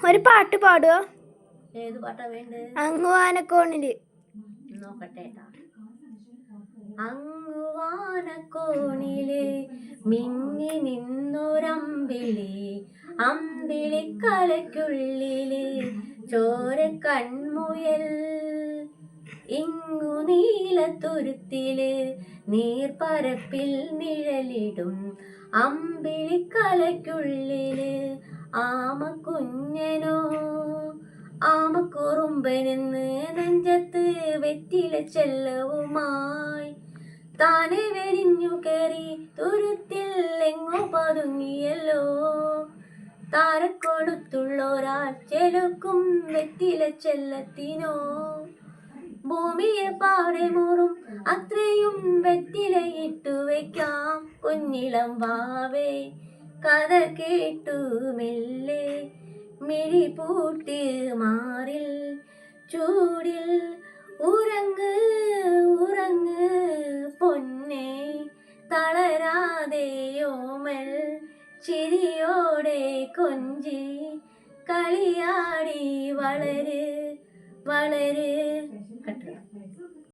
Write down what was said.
ഒരു പാട്ട് പാടുവോ? ഏത് പാട്ടാ വേണ്ടത്? അങ്ങുവാനക്കോണില് നോക്കട്ടെ. അങ്ങുവാനക്കോണില് മിന്നി നിന്നൊരമ്പിളി, അമ്പിളിക്കലയ്ക്കുള്ളില് ചോര കൺമുയൽ. ഇങ്ങു നീലത്തുരുത്തില് നീർപ്പരപ്പിൽ നിഴലിടും അമ്പിളിക്കലയ്ക്കുള്ളില് ആമക്കുഞ്ഞനോ ആമക്കുറുമ്പനെന്ന് നെഞ്ചത്ത് വെറ്റില ചെല്ലവുമായി താനെ വെരിഞ്ഞു കയറി തുരുത്തിൽ എങ്ങോ പതുങ്ങിയല്ലോ. താരക്കൊടുത്തുള്ളൊരാൾ ചെലുക്കും വെറ്റില ചെല്ലത്തിനോ ഭൂമിയെ പാടെ മൂറും അത്രയും വെറ്റിലയിട്ടു വയ്ക്കാം. കുഞ്ഞിളം വാവേ കഥ കേട്ടു മെല്ലെ മിഴി പൂട്ടി മാറിൽ ചൂടിൽ ഉറങ്ങ് ഉറങ്ങ് പൊന്നെ തളരാതെയോമൽ ചിരിയോടെ കൊഞ്ചി കളിയാടി വളര് വളര്.